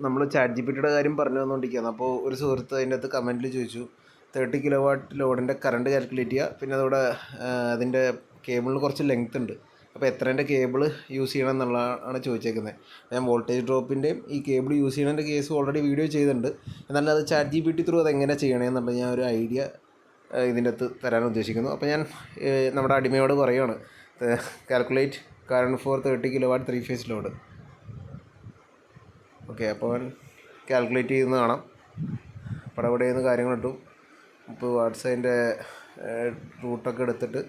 നമ്മൾ chat G P ടിയുടെ കാര്യം പറഞ്ഞു തന്നുകൊണ്ടിരിക്കുകയാണ്. അപ്പോൾ ഒരു സുഹൃത്ത് അതിൻ്റെ അകത്ത് കമൻറ്റിൽ ചോദിച്ചു 30 കിലോ വാട്ട് ലോഡിൻ്റെ കറണ്ട് കാൽക്കുലേറ്റ് ചെയ്യുക, പിന്നെ അതോടെ അതിൻ്റെ കേബിളിന് കുറച്ച് ലെങ്ത് ഉണ്ട്, അപ്പോൾ എത്രേൻ്റെ കേബിൾ യൂസ് ചെയ്യണം എന്നുള്ളതാണ് ചോദിച്ചേക്കുന്നത്. ഞാൻ വോൾട്ടേജ് ഡ്രോപ്പിൻ്റെയും ഈ കേബിൾ യൂസ് ചെയ്യുന്നതിൻ്റെ കേസ് ഓൾറെഡി വീഡിയോ ചെയ്തിട്ടുണ്ട്. എന്നാലും അത് chat G P T through അതെങ്ങനെ ചെയ്യണമെന്നുള്ളത് ഞാൻ ഒരു ഐഡിയ ഇതിൻ്റെ അകത്ത് തരാൻ ഉദ്ദേശിക്കുന്നു. അപ്പോൾ ഞാൻ നമ്മുടെ അടിമയോട് പറയുകയാണ്, calculate current for 30 kilowatt 3 phase load. Okay, അപ്പോൾ അവൻ കാൽക്കുലേറ്റ് ചെയ്യുന്നത് കാണാം. പടപടെ ചെയ്യുന്ന കാര്യങ്ങൾ ഇട്ടു. 30 വാട്ട്സ് അതിൻ്റെ റൂട്ടൊക്കെ എടുത്തിട്ട്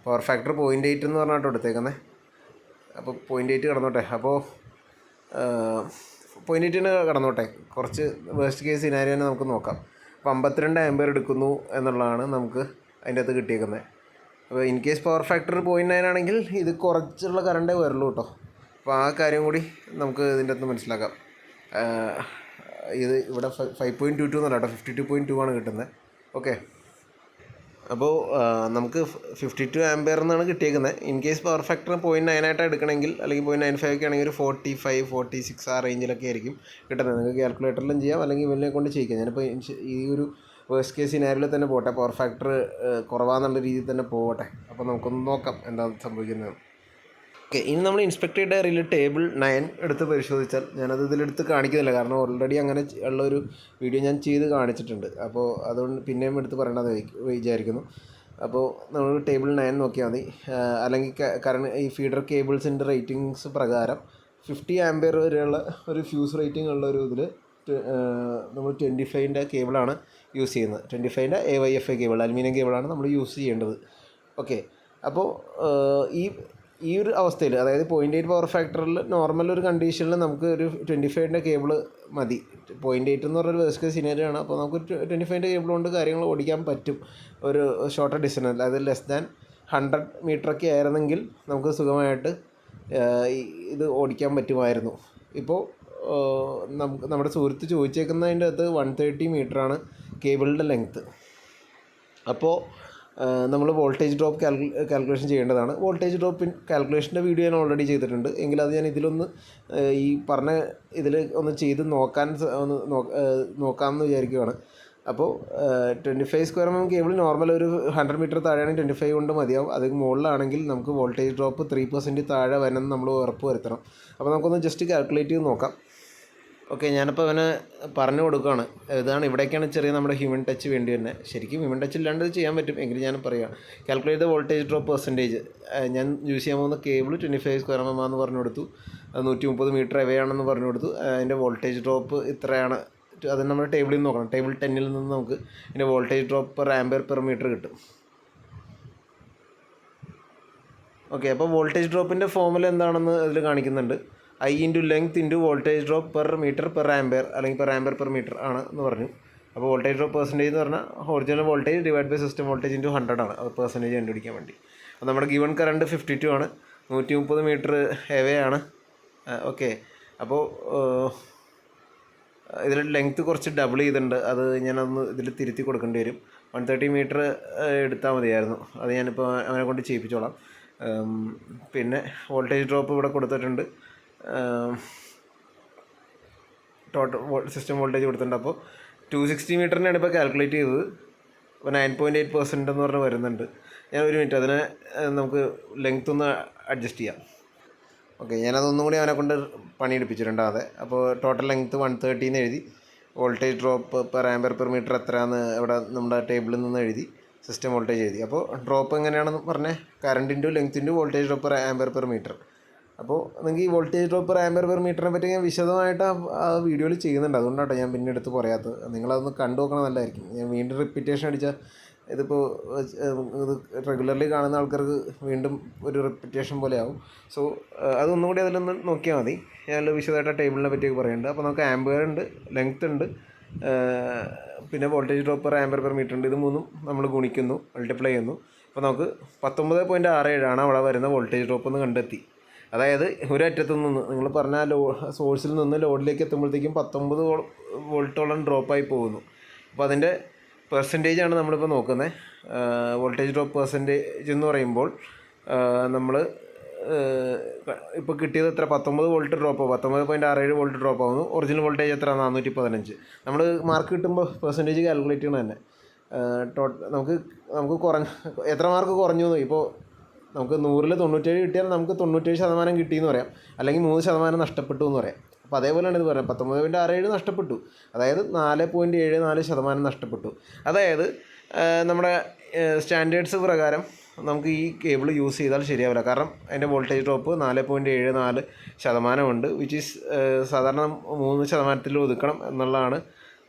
പവർ ഫാക്ടർ 0.8 എന്ന് പറഞ്ഞിട്ട് എടുത്തേക്കുന്നത്. അപ്പോൾ 0.8 കടന്നോട്ടെ. അപ്പോൾ 0.8 കടന്നോട്ടെ. കുറച്ച് വേസ്റ്റ് കേസ് സിനാരിയോ തന്നെ നമുക്ക് നോക്കാം. അപ്പോൾ 52 ആംപിയർ എടുക്കുന്നു എന്നുള്ളതാണ് നമുക്ക് അതിൻ്റെ അകത്ത് കിട്ടിയേക്കുന്നത്. അപ്പോൾ ഇൻ കേസ് പവർ ഫാക്ടർ 0.9 ആണെങ്കിൽ ഇത് കുറച്ചുള്ള കറണ്ടേ വരുള്ളൂ കേട്ടോ. അപ്പോൾ ആ കാര്യം കൂടി നമുക്ക് ഇതിൻ്റെ അകത്ത് മനസ്സിലാക്കാം. ഇത് ഇവിടെ 5.22 എന്നല്ല കേട്ടോ, 52.2 ആണ് കിട്ടുന്നത്. ഓക്കെ, അപ്പോൾ നമുക്ക് 52 ആംപിയർ എന്നാണ് കിട്ടിയേക്കുന്നത്. ഇൻ കേസ് പവർ ഫാക്ടർ 0.9 ആയിട്ടാണ് എടുക്കണമെങ്കിൽ, അല്ലെങ്കിൽ 0.95 ഒക്കെ ആണെങ്കിൽ ഒരു 45, 46 ആ റേഞ്ചിലൊക്കെ ആയിരിക്കും കിട്ടുന്നത്. നിങ്ങൾക്ക് കാൽക്കുലേറ്ററിലും ചെയ്യാം, അല്ലെങ്കിൽ ഇവനെ കൊണ്ട് ചെയ്യിക്കാം. ഞാനിപ്പോൾ ഈ ഒരു വേഴ്സ്റ്റ് കേസ് സിനാരിയോയിൽ തന്നെ പോട്ടെ, പവർ ഫാക്ടർ കുറവാന്നുള്ള രീതിയിൽ തന്നെ പോകട്ടെ. അപ്പോൾ നമുക്കൊന്ന് നോക്കാം എന്താണ് സംഭവിക്കുന്നത്. ഓക്കെ, ഇനി നമ്മൾ ഇൻസ്പെക്ട് ചെയ്ത ഡയറിയിൽ ടേബിൾ 9 എടുത്ത് പരിശോധിച്ചാൽ, ഞാനത് ഇതിലെടുത്ത് കാണിക്കുന്നില്ല, കാരണം ഓൾറെഡി അങ്ങനെ ഉള്ളൊരു വീഡിയോ ഞാൻ ചെയ്ത് കാണിച്ചിട്ടുണ്ട്. അപ്പോൾ അതുകൊണ്ട് പിന്നെയും എടുത്ത് പറയേണ്ടത് വിചാരിക്കുന്നു. അപ്പോൾ നമ്മൾ ടേബിൾ 9 നോക്കിയാൽ മതി. അല്ലെങ്കിൽ കാരണം ഈ ഫീഡർ കേബിൾസിൻ്റെ റേറ്റിങ്സ് പ്രകാരം 50 ആംപിയർ വരെയുള്ള ഒരു ഫ്യൂസ് റേറ്റിംഗ് ഉള്ള ഒരു ഇതിൽ നമ്മൾ 25ൻ്റെ കേബിളാണ് യൂസ് ചെയ്യുന്നത്. 25ൻ്റെ AYFA കേബിൾ, അലുമിനിയം കേബിളാണ് നമ്മൾ യൂസ് ചെയ്യേണ്ടത്. ഓക്കെ, അപ്പോൾ ഈ ഒരു അവസ്ഥയിൽ, അതായത് 0.8 പവർ ഫാക്ടറിൽ നോർമൽ ഒരു കണ്ടീഷനിൽ നമുക്ക് ഒരു 25ൻ്റെ കേബിൾ മതി. 0.8 എന്ന് പറഞ്ഞൊരു വേഴ്സ്റ്റ് കേസ് സിനാരിയോ ആണ്. അപ്പോൾ നമുക്ക് 25ൻ്റെ കേബിൾ കൊണ്ട് കാര്യങ്ങൾ ഓടിക്കാൻ പറ്റും. ഒരു ഷോർട്ടർ ഡിസ്റ്റൻസ്, അതായത് ലെസ് ദാൻ 100 മീറ്ററൊക്കെ ആയിരുന്നെങ്കിൽ നമുക്ക് സുഖമായിട്ട് ഇത് ഓടിക്കാൻ പറ്റുമായിരുന്നു. ഇപ്പോൾ നമ്മുടെ സുഹൃത്ത് ചോദിച്ചേക്കുന്നതിൻ്റെ അകത്ത് 130 മീറ്ററാണ് കേബിളിൻ്റെ ലെങ്ത്ത്. അപ്പോൾ നമ്മൾ വോൾട്ടേജ് ഡ്രോപ്പ് കാൽക്കുലേഷൻ ചെയ്യേണ്ടതാണ്. വോൾട്ടേജ് ഡ്രോപ്പ് കാൽക്കുലേഷൻ്റെ വീഡിയോ ഞാൻ ഓൾറെഡി ചെയ്തിട്ടുണ്ട്. എങ്കിൽ അത് ഞാൻ ഇതിലൊന്ന് ഈ പറഞ്ഞ ഇതിൽ ഒന്ന് ചെയ്ത് നോക്കാമെന്ന് വിചാരിക്കുകയാണ്. അപ്പോൾ 25 സ്ക്വയർ mm കേബിൾ നോർമൽ ഒരു 100 മീറ്റർ താഴെയാണെങ്കിൽ 25 കൊണ്ട് മതിയാവും. അതിന് മുകളിലാണെങ്കിൽ നമുക്ക് വോൾട്ടേജ് ഡ്രോപ്പ് 3% താഴെ വരണമെന്ന് നമ്മൾ ഉറപ്പ് വരുത്തണം. അപ്പോൾ നമുക്കൊന്ന് ജസ്റ്റ് കാൽക്കുലേറ്റ് ചെയ്ത് നോക്കാം. ഓക്കെ, ഞാനിപ്പോൾ അവന് പറഞ്ഞു കൊടുക്കുകയാണ്. ഇതാണ്, ഇവിടേക്കാണ് ചെറിയ നമ്മുടെ ഹ്യൂമൻ ടച്ച് വേണ്ടി തന്നെ. ശരിക്കും ഹ്യൂമൻ ടച്ച് ഇല്ലാണ്ട് ഇത് ചെയ്യാൻ പറ്റും, എങ്കിലും ഞാൻ പറയാം. Calculate the voltage drop percentage. ഞാൻ യൂസ് ചെയ്യാൻ പോകുന്ന കേബിൾ 25 സ്ക്വയർ mm എന്ന് പറഞ്ഞു കൊടുത്തു. 130 മീറ്റർ അവേ ആണെന്ന് പറഞ്ഞു കൊടുത്തു. അതിൻ്റെ വോൾട്ടേജ് ഡ്രോപ്പ് ഇത്രയാണ്. അത് നമ്മൾ ടേബിളിൽ നിന്ന് നോക്കണം. ടേബിൾ 10ൽ നിന്ന് നമുക്ക് ഇതിൻ്റെ voltage drop per ampere per metre കിട്ടും. ഓക്കെ, അപ്പോൾ വോൾട്ടേജ് ഡ്രോപ്പിൻ്റെ ഫോർമുല എന്താണെന്ന് അതിൽ കാണിക്കുന്നുണ്ട്. I into length into voltage drop per metre per ampere, അല്ലെങ്കിൽ പെർ ആംപിയർ പെർ മീറ്റർ ആണ് എന്ന് പറഞ്ഞു. അപ്പോൾ വോൾട്ടേജ് ഡ്രോപ്പ് പെർസെൻറ്റേജ് എന്ന് പറഞ്ഞാൽ original voltage divide by system voltage into 100 ആണ്. അത് പെർസെൻറ്റേജ് കണ്ടുപിടിക്കാൻ വേണ്ടി. അപ്പോൾ നമ്മുടെ ഗിവൺ കറണ്ട് 52 ആണ്, 130 മീറ്റർ എവേ ആണ്. ഓക്കെ, അപ്പോൾ ഇതിൽ ലെങ്ത്ത് കുറച്ച് ഡബിൾ ചെയ്തിട്ടുണ്ട്. അത് ഞാനൊന്ന് ഇതിൽ തിരുത്തി കൊടുക്കേണ്ടി വരും. 130 മീറ്റർ എടുത്താൽ മതിയായിരുന്നു. അത് ഞാനിപ്പോൾ അവനെ കൊണ്ട് ചെയ്യിപ്പിച്ചോളാം. പിന്നെ വോൾട്ടേജ് ഡ്രോപ്പ് ഇവിടെ കൊടുത്തിട്ടുണ്ട്. ടോട്ടൽ സിസ്റ്റം വോൾട്ടേജ് കൊടുത്തിട്ടുണ്ട്. അപ്പോൾ 260 മീറ്ററിനാണ് ഇപ്പോൾ കാൽക്കുലേറ്റ് ചെയ്തത്. അപ്പോൾ 9.8% എന്ന് പറഞ്ഞ് വരുന്നുണ്ട്. ഞാൻ ഒരു മിനിറ്റ് അതിനെ നമുക്ക് ലെങ്ത് ഒന്ന് അഡ്ജസ്റ്റ് ചെയ്യാം. ഓക്കെ, ഞാനതൊന്നും കൂടി അവനെ കൊണ്ട് പണിയെടുപ്പിച്ചിട്ടുണ്ട്. അതെ, അപ്പോൾ ടോട്ടൽ ലെങ്ത്ത് 130 എന്ന് എഴുതി. Voltage drop per ampere per metre എത്രയാണെന്ന് ഇവിടെ നമ്മുടെ ടേബിളിൽ നിന്ന് എഴുതി. സിസ്റ്റം വോൾട്ടേജ് എഴുതി. അപ്പോൾ ഡ്രോപ്പ് എങ്ങനെയാണെന്ന് പറഞ്ഞാൽ current into length into voltage drop per ampere per metre. അപ്പോൾ നിങ്ങൾക്ക് ഈ voltage drop per ampere per മീറ്ററിനെ പറ്റി ഞാൻ വിശദമായിട്ട് ആ വീഡിയോയിൽ ചെയ്യുന്നുണ്ട്. അതുകൊണ്ടാണ് ഞാൻ പിന്നെ എടുത്ത് പറയാത്തത്. നിങ്ങളതൊന്ന് കണ്ടു നോക്കണം, നല്ലതായിരിക്കും. ഞാൻ വീണ്ടും റിപ്പീറ്റേഷൻ അടിച്ചാൽ ഇതിപ്പോൾ ഇത് റെഗുലർലി കാണുന്ന ആൾക്കാർക്ക് വീണ്ടും ഒരു റിപ്പീറ്റേഷൻ പോലെ ആവും. സോ അതൊന്നും കൂടി അതിലൊന്ന് നോക്കിയാൽ മതി. ഞാൻ വിശദമായിട്ട് ആ ടേബിളിനെ പറ്റിയൊക്കെ പറയുന്നുണ്ട്. അപ്പോൾ നമുക്ക് ആംപിയർ ഉണ്ട്, ലെങ്ത് ഉണ്ട്, പിന്നെ voltage drop per ampere per metre ഉണ്ട്. ഇത് മൂന്നും നമ്മൾ ഗുണിക്കുന്നു, മൾട്ടിപ്ലൈ ചെയ്യുന്നു. അപ്പോൾ നമുക്ക് 19.67 ആണ് അവിടെ വരുന്ന വോൾട്ടേജ് ഡ്രോപ്പ് എന്ന് കണ്ടെത്തി. അതായത് ഒരറ്റത്തു നിന്ന് നിങ്ങൾ പറഞ്ഞ സോഴ്സിൽ നിന്ന് ലോഡിലേക്ക് എത്തുമ്പോഴത്തേക്കും 19 വോൾട്ടോളം ഡ്രോപ്പായി പോകുന്നു. അപ്പോൾ അതിൻ്റെ പെർസെൻറ്റേജാണ് നമ്മളിപ്പോൾ നോക്കുന്നത്. വോൾട്ടേജ് ഡ്രോപ്പ് പെർസെൻറ്റേജ് എന്ന് പറയുമ്പോൾ നമ്മൾ ഇപ്പോൾ കിട്ടിയത് എത്ര 19 വോൾട്ട് ഡ്രോപ്പ് ആവും, 19.67 വോൾട്ട് ഡ്രോപ്പ് ആവുന്നു. ഒറിജിനൽ വോൾട്ടേജ് എത്ര 415. നമ്മൾ മാർക്ക് കിട്ടുമ്പോൾ പെർസെൻറ്റേജ് കാൽക്കുലേറ്റ് ചെയ്യണം തന്നെ. നമുക്ക് നമുക്ക് എത്ര മാർക്ക് കുറഞ്ഞു ഇപ്പോൾ നമുക്ക് 100-ൽ 97 കിട്ടിയാൽ നമുക്ക് 97% കിട്ടിയെന്ന് പറയാം, അല്ലെങ്കിൽ 3% നഷ്ടപ്പെട്ടു എന്ന് പറയാം. അപ്പോൾ അതേപോലെയാണ് ഇത് പറയുന്നത്. 19.67 നഷ്ടപ്പെട്ടു, അതായത് 4.74% നഷ്ടപ്പെട്ടു. അതായത് നമ്മുടെ സ്റ്റാൻഡേർഡ്സ് പ്രകാരം നമുക്ക് ഈ കേബിൾ യൂസ് ചെയ്താൽ ശരിയാവില്ല. കാരണം അതിൻ്റെ വോൾട്ടേജ് ഡ്രോപ്പ് 4.74% വിച്ച് ഈസ് സാധാരണ 3% ഒതുക്കണം എന്നുള്ളതാണ്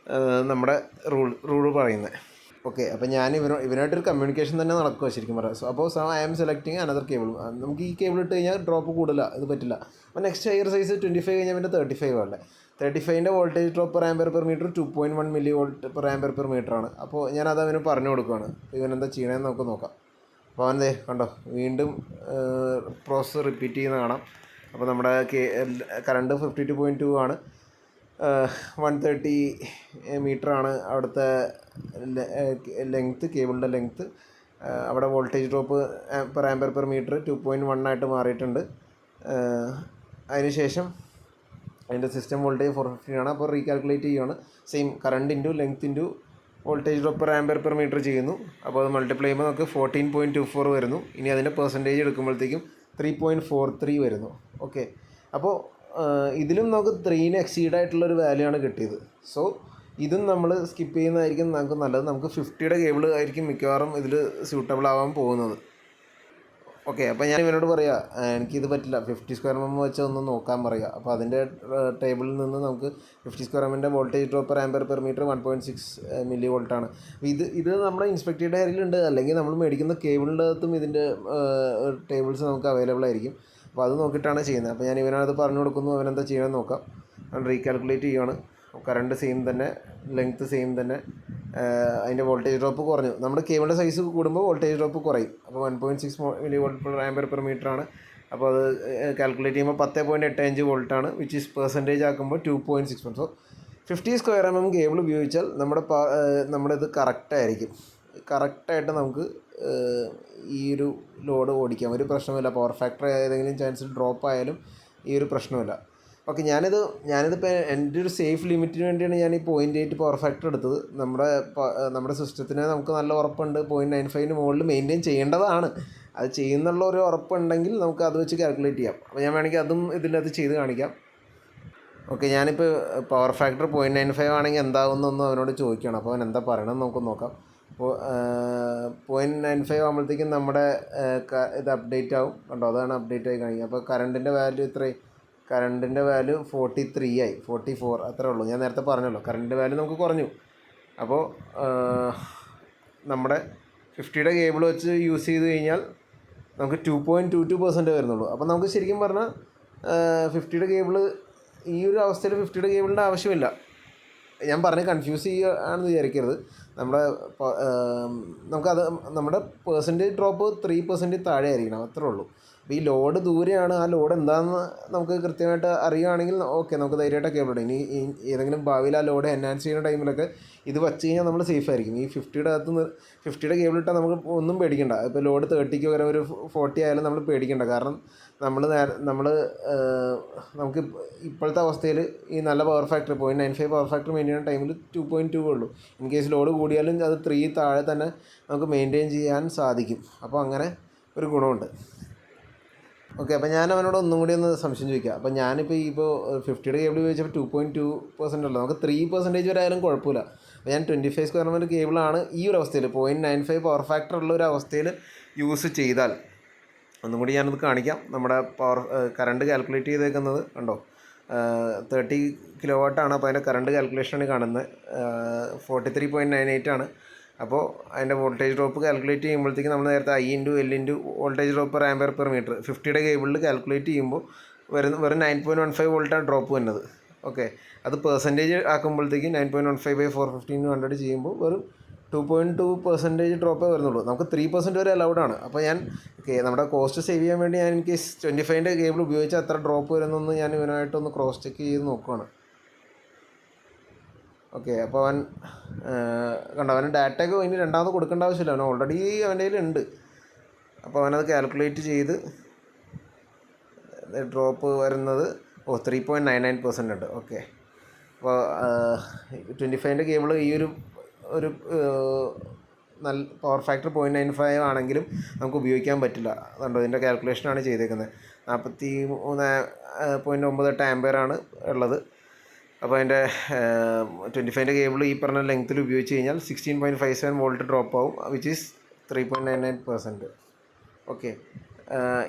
നമ്മുടെ റൂൾ പറയുന്നത്. ഓക്കെ, അപ്പോൾ ഞാൻ ഇവനായിട്ടൊരു കമ്മ്യൂണിക്കേഷൻ തന്നെ നടക്കുക ശരിക്കും പറയാം. അപ്പോൾ I am selecting another cable. നമുക്ക് ഈ കേബിൾ ഇട്ട് കഴിഞ്ഞാൽ ഡ്രോപ്പ് കൂടില്ല, ഇത് പറ്റില്ല. അപ്പോൾ നെക്സ്റ്റ് ഹയർ സൈസ് 25 കഴിഞ്ഞാൽ പിന്നെ 35 ആണ്. 35ൻ്റെ voltage drop per ampere per metre 2.1 milli volt per ampere per metre ആണ്. അപ്പോൾ ഞാനത് അവന് പറഞ്ഞു കൊടുക്കുകയാണ്. ഇവനെന്താ ചെയ്യണമെന്ന് നമുക്ക് നോക്കാം. അപ്പോൾ അവൻ കണ്ടോ വീണ്ടും പ്രോസസ്സ് റിപ്പീറ്റ് ചെയ്യുന്ന കാണാം. അപ്പോൾ നമ്മുടെ കറണ്ട് 52.2 ആണ്. 130 മീറ്ററാണ് അവിടുത്തെ ലെങ്ത്ത്, കേബിളിൻ്റെ ലെങ്ത്ത്. അവിടെ voltage drop per ampere per metre 2.1 ആയിട്ട് മാറിയിട്ടുണ്ട്. അതിനുശേഷം അതിൻ്റെ സിസ്റ്റം വോൾട്ടേജ് 450 ആണ്. അപ്പോൾ റീകാൽക്കുലേറ്റ് ചെയ്യുകയാണ്. Same current into length into voltage drop per ampere per metre ചെയ്യുന്നു. അപ്പോൾ അത് മൾട്ടിപ്ലൈ ചെയ്യുമ്പോൾ നമുക്ക് 14.24 വരുന്നു. ഇനി അതിൻ്റെ പെർസെൻറ്റേജ് എടുക്കുമ്പോഴത്തേക്കും 3.43 വരുന്നു. ഓക്കെ, അപ്പോൾ ഇതിലും നമുക്ക് 3ന് എക്സീഡ് ആയിട്ടുള്ളൊരു വാല്യൂ ആണ് കിട്ടിയത്. സോ ഇതും നമ്മൾ സ്കിപ്പ് ചെയ്യുന്നതായിരിക്കും നമുക്ക് നല്ലത്. നമുക്ക് 50യുടെ കേബിൾ ആയിരിക്കും മിക്കവാറും ഇതിൽ സ്യൂട്ടബിൾ ആവാൻ പോകുന്നത്. ഓക്കെ, അപ്പോൾ ഞാൻ ഇവനോട് പറയാം എനിക്കിത് പറ്റില്ല, 50 സ്ക്വയർ എം വെച്ച് ഒന്ന് നോക്കാൻ പറയുക. അപ്പോൾ അതിൻ്റെ ടേബിളിൽ നിന്ന് നമുക്ക് 50 സ്ക്വയർ എമ്മിൻ്റെ voltage drop per ampere per metre 1.6 milli വോൾട്ടാണ്. ഇത് നമ്മുടെ ഇൻസ്പെക്ടറുടെ കാര്യത്തിലുണ്ട്, അല്ലെങ്കിൽ നമ്മൾ മേടിക്കുന്ന കേബിളിൻ്റെ അകത്തും ഇതിൻ്റെ ടേബിൾസ് നമുക്ക് അവൈലബിൾ ആയിരിക്കും. അപ്പോൾ അത് നോക്കിയിട്ടാണ് ചെയ്യുന്നത്. അപ്പോൾ ഞാൻ ഇവനത് പറഞ്ഞു കൊടുക്കുന്നു, അവനെന്താ ചെയ്യണമെന്ന് നോക്കാം. അവൻ റീകാൽക്കുലേറ്റ് ചെയ്യുകയാണ്. കറണ്ട് സെയിം തന്നെ, ലെങ്ത്ത് സെയിം തന്നെ. അതിൻ്റെ വോൾട്ടേജ് ഡ്രോപ്പ് കുറഞ്ഞു. നമ്മുടെ കേബിളിൻ്റെ സൈസ് കൂടുമ്പോൾ വോൾട്ടേജ് ഡ്രോപ്പ് കുറയും. അപ്പോൾ 1.6 milli volt per ampere per മീറ്ററാണ്. അപ്പോൾ അത് കാൽക്കുലേറ്റ് ചെയ്യുമ്പോൾ 10.85 വോൾട്ടാണ്, വിച്ച് ഈസ് പെർസെൻറ്റേജ് ആക്കുമ്പോൾ 2.61. സോ 50 സ്ക്വയർ എം കേബിൾ ഉപയോഗിച്ചാൽ നമ്മുടെ ഇത് കറക്റ്റായിരിക്കും. കറക്റ്റായിട്ട് നമുക്ക് ഈ ഒരു ലോഡ് ഓടിക്കാം, ഒരു പ്രശ്നമില്ല. പവർ ഫാക്ടർ ഏതെങ്കിലും ചാൻസിൽ ഡ്രോപ്പ് ആയാലും ഈ ഒരു പ്രശ്നമില്ല. ഓക്കെ, ഞാനിതിപ്പോൾ എൻ്റെ ഒരു സേഫ് ലിമിറ്റിന് വേണ്ടിയാണ് ഞാൻ ഈ 0.8 പവർ ഫാക്ടർ എടുത്തത്. നമ്മുടെ സിസ്റ്റത്തിന് നമുക്ക് നല്ല ഉറപ്പുണ്ട് 0.95 മുകളിൽ മെയിൻറ്റെയിൻ ചെയ്യേണ്ടതാണ്. അത് ചെയ്യുന്നുള്ള ഒരു ഉറപ്പുണ്ടെങ്കിൽ നമുക്ക് അത് വെച്ച് കാൽക്കുലേറ്റ് ചെയ്യാം. അപ്പോൾ ഞാൻ വേണമെങ്കിൽ അതും ഇതിനകത്ത് ചെയ്ത് കാണിക്കാം. ഓക്കെ, ഞാനിപ്പോൾ പവർ ഫാക്ടർ 0.95 ആണെങ്കിൽ എന്താകുമെന്നൊന്നും അവനോട് ചോദിക്കുകയാണ്. അപ്പോൾ അവൻ എന്താ പറയണമെന്ന് നമുക്ക് നോക്കാം. അപ്പോൾ 0.95 ആകുമ്പോഴത്തേക്കും നമ്മുടെ ഇത് അപ്ഡേറ്റ് ആവും. കണ്ടോ, അതാണ് അപ്ഡേറ്റ് ആയി കാണിക്കുക. അപ്പോൾ കറണ്ടിൻ്റെ വാല്യൂ ഇത്രയും, കറണ്ടിൻ്റെ വാല്യൂ 43 ആയി, 44 അത്രേ ഉള്ളൂ. ഞാൻ നേരത്തെ പറഞ്ഞല്ലോ കറണ്ടിൻ്റെ വാല്യൂ നമുക്ക് കുറഞ്ഞു. അപ്പോൾ നമ്മുടെ 50യുടെ കേബിൾ വെച്ച് യൂസ് ചെയ്ത് കഴിഞ്ഞാൽ നമുക്ക് 2.22% വരുന്നുള്ളൂ. അപ്പോൾ നമുക്ക് ശരിക്കും പറഞ്ഞാൽ 50യുടെ കേബിൾ ഈ ഒരു അവസ്ഥയിൽ 50യുടെ കേബിളിൻ്റെ ആവശ്യമില്ല. ഞാൻ പറഞ്ഞ് കൺഫ്യൂസ് ചെയ്യുകയാണെന്ന് വിചാരിക്കരുത്. നമുക്കത് നമ്മുടെ പെർസെൻറ്റേജ് ഡ്രോപ്പ് 3% താഴെ ആയിരിക്കണം, അത്രേ ഉള്ളൂ. അപ്പോൾ ഈ ലോഡ് ദൂരെയാണ്, ആ ലോഡ് എന്താണെന്ന് നമുക്ക് കൃത്യമായിട്ട് അറിയുകയാണെങ്കിൽ ഓക്കെ, നമുക്ക് ധൈര്യമായിട്ട് കേബിൾ ഇടും. ഇനി ഏതെങ്കിലും ഭാവിയിൽ ആ ലോഡ് എൻഹാൻസ് ചെയ്യുന്ന ടൈമിലൊക്കെ ഇത് വച്ച് കഴിഞ്ഞാൽ നമ്മൾ സേഫ് ആയിരിക്കും. ഈ 50യുടെ കേബിൾ ഇട്ടാൽ നമുക്ക് ഒന്നും പേടിക്കണ്ട. ഇപ്പോൾ ലോഡ് 30ക്ക് പകരം ഒരു 40 ആയാലും നമ്മൾ പേടിക്കണ്ട. കാരണം നമുക്ക് ഇപ്പോഴത്തെ അവസ്ഥയിൽ ഈ നല്ല power factor 0.95 power factor maintain ചെയ്യുന്ന ടൈമിൽ 2.2 ഉള്ളൂ. ഇൻ കേസ് ലോഡ് കൂടിയാലും അത് 3 താഴെ തന്നെ നമുക്ക് മെയിൻറ്റെയിൻ ചെയ്യാൻ സാധിക്കും. അപ്പോൾ അങ്ങനെ ഒരു ഗുണമുണ്ട്. ഓക്കെ, അപ്പോൾ ഞാൻ അവനോട് ഒന്നും കൂടി ഒന്ന് സംശയം ചോദിക്കാം. അപ്പോൾ ഞാനിപ്പോൾ 50യുടെ കേബിൾ ഉപയോഗിച്ചപ്പോൾ 2.2% ഉള്ളൂ. നമുക്ക് 3% വരെ ആയാലും കുഴപ്പമില്ല. അപ്പോൾ ഞാൻ 25 സ്ക്വയർ എം കേബിളാണ് ഈ ഒരു അവസ്ഥയിൽ 0.95 പവർ ഫാക്ടർ ഉള്ള ഒരു അവസ്ഥയിൽ യൂസ് ചെയ്താൽ, ഒന്നും കൂടി ഞാനത് കാണിക്കാം. നമ്മുടെ കറണ്ട് കാൽക്കുലേറ്റ് ചെയ്തേക്കുന്നത് കണ്ടോ, 30 kW ആണ്. അപ്പോൾ അതിൻ്റെ കറണ്ട് കാൽക്കുലേഷനാണ് കാണുന്നത്. 43.98 ആണ്. അപ്പോൾ അതിൻ്റെ വോൾട്ടേജ് ഡ്രോപ്പ് കാൽക്കുലേറ്റ് ചെയ്യുമ്പോഴത്തേക്ക് നമ്മൾ നേരത്തെ I × L × voltage drop per ampere per metre 50യുടെ കേബിളിൽ കാൽക്കുലേറ്റ് ചെയ്യുമ്പോൾ വെറും 9.15 വോൾട്ടാണ് ഡ്രോപ്പ് വരുന്നത്. ഓക്കെ, അത് പെർസെൻറ്റേജ് ആക്കുമ്പോഴത്തേക്ക് 9.15/450 ചെയ്യുമ്പോൾ വെറും 2.2% ഡ്രോപ്പേ വരുന്നുള്ളൂ. നമുക്ക് 3% വരെ അലൗഡാണ്. അപ്പോൾ നമ്മുടെ കോസ്റ്റ് സേവ് ചെയ്യാൻ വേണ്ടി ഞാൻ എനിക്ക് 25ൻ്റെ കേബിൾ ഉപയോഗിച്ചാൽ അത്ര ഡ്രോപ്പ് വരുന്നതെന്ന് ഞാൻ ഇവനായിട്ടൊന്ന് ക്രോസ് ചെക്ക് ചെയ്ത് നോക്കുകയാണ്. ഓക്കെ, അപ്പോൾ അവൻ കണ്ടോ, അവന് ഡാറ്റയൊക്കെ ഇനി രണ്ടാമത് കൊടുക്കേണ്ട ആവശ്യമില്ല, അവൻ ഓൾറെഡി അവൻ്റെ കയ്യിലുണ്ട്. അപ്പോൾ അവനത് കാൽക്കുലേറ്റ് ചെയ്ത് ഡ്രോപ്പ് വരുന്നത് 3.99% ഉണ്ട്. ഓക്കെ, അപ്പോൾ 25-ൻ്റെ കേബിൾ ഈ ഒരു നല്ല പവർ ഫാക്ടർ 0.95 ആണെങ്കിലും നമുക്ക് ഉപയോഗിക്കാൻ പറ്റില്ല. അതുകൊണ്ട് ഇതിൻ്റെ കാൽക്കുലേഷനാണ് ചെയ്തേക്കുന്നത്. 43.98 ആംബിയറാണ് ഉള്ളത്. അപ്പോൾ അതിൻ്റെ 25-ൻ്റെ കേബിൾ ഈ പറഞ്ഞ ലെങ്ത്തിൽ ഉപയോഗിച്ച് കഴിഞ്ഞാൽ 16.57 വോൾട്ട് ഡ്രോപ്പ് ആവും, വിച്ച് ഈസ് 3.99%. ഓക്കെ,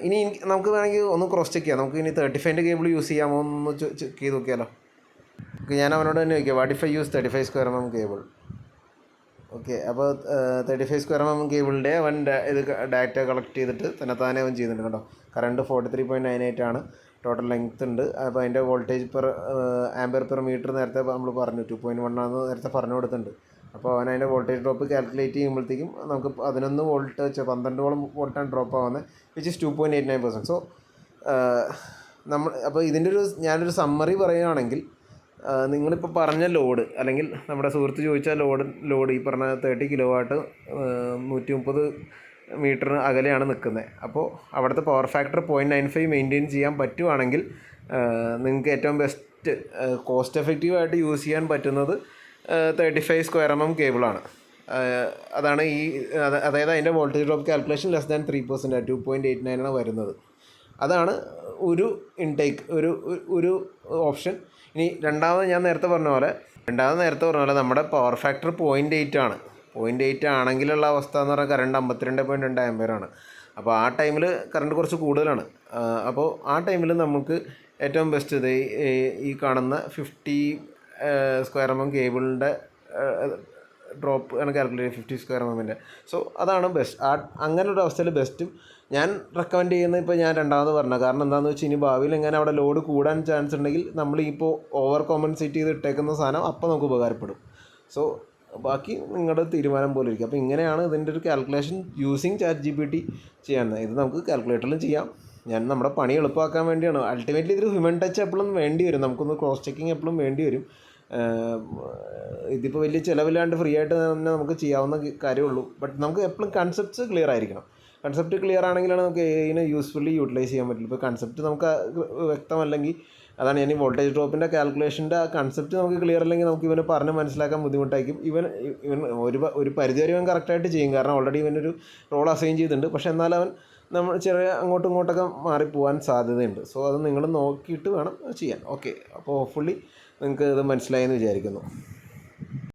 ഇനി നമുക്ക് വേണമെങ്കിൽ ഒന്ന് ക്രോസ് ചെക്ക് ചെയ്യാം. നമുക്ക് ഇനി 35-ൻ്റെ കേബിൾ യൂസ് ചെയ്യാമോ എന്ന് ചെക്ക് ചെയ്ത് നോക്കിയാലോ. ഓക്കെ, ഞാൻ അവനോട് തന്നെ ചോദിക്കാം, what if I use 35 square mm cable. Okay, അപ്പോൾ 35 സ്ക്വയർ mm കേബിളിൻ്റെ അവൻ ഇത് ഡാറ്റ കളക്ട് ചെയ്തിട്ട് തന്നെ അവൻ ചെയ്യുന്നുണ്ട്. കേട്ടോ, കറണ്ട് 43.98 ആണ്, ടോട്ടൽ ലെങ്ത് ഉണ്ട്. അപ്പോൾ അതിൻ്റെ വോൾട്ടേജ് ആംബിയർ പെർ മീറ്റർ നേരത്തെ നമ്മൾ പറഞ്ഞു 2.1 ആണെന്ന് നേരത്തെ പറഞ്ഞു കൊടുത്തിട്ടുണ്ട്. അപ്പോൾ അവൻ അതിൻ്റെ വോൾട്ടേജ് ഡ്രോപ്പ് കാൽക്കുലേറ്റ് ചെയ്യുമ്പോഴത്തേക്കും നമുക്ക് 11 വോൾട്ട് വെച്ച് 12 വോൾട്ടാണ് ഡ്രോപ്പ് ആവുന്നത്, വിച്ച് ഇസ് 2.89%. സോ അപ്പോൾ ഇതിൻ്റെ ഞാനൊരു സമ്മറി പറയുകയാണെങ്കിൽ, നിങ്ങളിപ്പോൾ പറഞ്ഞ ലോഡ് അല്ലെങ്കിൽ നമ്മുടെ സുഹൃത്ത് ചോദിച്ച ലോഡ് ഈ പറഞ്ഞ 30 കിലോ വാട്ട് 130 മീറ്ററിന് അകലെയാണ് നിൽക്കുന്നത്. അപ്പോൾ അവിടുത്തെ പവർ ഫാക്ടർ 0.95 മെയിൻറ്റെയിൻ ചെയ്യാൻ പറ്റുവാണെങ്കിൽ നിങ്ങൾക്ക് ഏറ്റവും ബെസ്റ്റ് കോസ്റ്റ് എഫക്റ്റീവായിട്ട് യൂസ് ചെയ്യാൻ പറ്റുന്നത് 35 സ്ക്വയർ mm കേബിളാണ്. അതാണ് അതായത് അതിൻ്റെ voltage drop calculation less than 3%, 2.89 ആണ് വരുന്നത്. അതാണ് ഒരു ഇൻടേക്ക്, ഒരു ഓപ്ഷൻ. ഇനി രണ്ടാമത് നേരത്തെ പറഞ്ഞ പോലെ നമ്മുടെ പവർ ഫാക്ടർ 0.8 ആണ്. 0.8 ആണെങ്കിലുള്ള അവസ്ഥ എന്ന് പറഞ്ഞാൽ കറണ്ട് 52.2 ആംബിയറാണ്. അപ്പോൾ ആ ടൈമിൽ കറണ്ട് കുറച്ച് കൂടുതലാണ്. അപ്പോൾ ആ ടൈമിൽ നമുക്ക് ഏറ്റവും ബെസ്റ്റ് ഇത് ഈ കാണുന്ന 50 സ്ക്വയർ mm കേബിളിൻ്റെ ഡ്രോപ്പ് ആണ് കാൽക്കുലേറ്റ് 50 സ്ക്വയർ mm-ൻ്റെ. സോ അതാണ് ബെസ്റ്റ്. അങ്ങനൊരു അവസ്ഥയിൽ ബെസ്റ്റും ഞാൻ റെക്കമെൻഡ് ചെയ്യുന്നത് ഇപ്പോൾ ഞാൻ രണ്ടാമത് പറഞ്ഞത്. കാരണം എന്താണെന്ന് വെച്ചാൽ ഇനി ഭാവിയിൽ എങ്ങനെ അവിടെ ലോഡ് കൂടാൻ ചാൻസ് ഉണ്ടെങ്കിൽ നമ്മൾ ഇപ്പോൾ ഓവർ കോമ്പൻസേറ്റ് ചെയ്ത് ഇട്ടേക്കുന്ന സാധനം അപ്പോൾ നമുക്ക് ഉപകാരപ്പെടും. സോ ബാക്കി നിങ്ങളുടെ തീരുമാനം പോലെ ഇരിക്കും. അപ്പോൾ ഇങ്ങനെയാണ് ഇതിൻ്റെ ഒരു കാൽക്കുലേഷൻ യൂസിങ് ChatGPT ചെയ്യാവുന്നത്. ഇത് നമുക്ക് കാൽക്കുലേറ്ററിലും ചെയ്യാം. നമ്മുടെ പണി എളുപ്പമാക്കാൻ വേണ്ടിയാണ്. അൾട്ടിമേറ്റ്ലി ഇതൊരു ഹ്യൂമൻ ടച്ച് എപ്പോഴും വേണ്ടി വരും, നമുക്കൊന്ന് ക്രോസ് ചെക്കിങ് എപ്പോഴും വേണ്ടി വരും. ഇതിപ്പോൾ വലിയ ചിലവില്ലാണ്ട് ഫ്രീ ആയിട്ട് തന്നെ നമുക്ക് ചെയ്യാവുന്ന കാര്യമുള്ളൂ. ബട്ട് നമുക്ക് എപ്പോഴും കൺസെപ്റ്റ്സ് ക്ലിയർ ആയിരിക്കണം. കൺസെപ്റ്റ് ക്ലിയർ ആണെങ്കിലാണ് നമുക്ക് ഇതിനെ യൂസ്ഫുള്ളി യൂട്ടിലൈസ് ചെയ്യാൻ പറ്റുള്ളൂ. ഇപ്പോൾ കൺസെപ്റ്റ് നമുക്ക് വ്യക്തമല്ലെങ്കിൽ, അതാണ് ഞാൻ ഈ വോൾട്ടേജ് ഡ്രോപ്പിൻ്റെ കാൽക്കുലേഷൻ്റെ ആ കൺസെപ്റ്റ് നമുക്ക് ക്ലിയർ അല്ലെങ്കിൽ നമുക്ക് ഇവനെ പറഞ്ഞ് മനസ്സിലാക്കാൻ ബുദ്ധിമുട്ടായിരിക്കും. ഇവൻ ഒരു പരിധിവരെ ഇവൻ കറക്റ്റായിട്ട് ചെയ്യും, കാരണം ഓൾറെഡി ഇവനൊരു റോൾ അസൈൻ ചെയ്തിട്ടുണ്ട്. പക്ഷേ എന്നാൽ അവൻ നമ്മൾ ചെറിയ അങ്ങോട്ടും ഇങ്ങോട്ടൊക്കെ മാറിപ്പോകാൻ സാധ്യതയുണ്ട്. സോ അത് നിങ്ങൾ നോക്കിയിട്ട് വേണം ചെയ്യാൻ. ഓക്കെ, അപ്പോൾ ഹോപ്പ്ഫുള്ളി നിങ്ങൾക്ക് ഇത് മനസ്സിലായെന്ന് വിചാരിക്കുന്നു.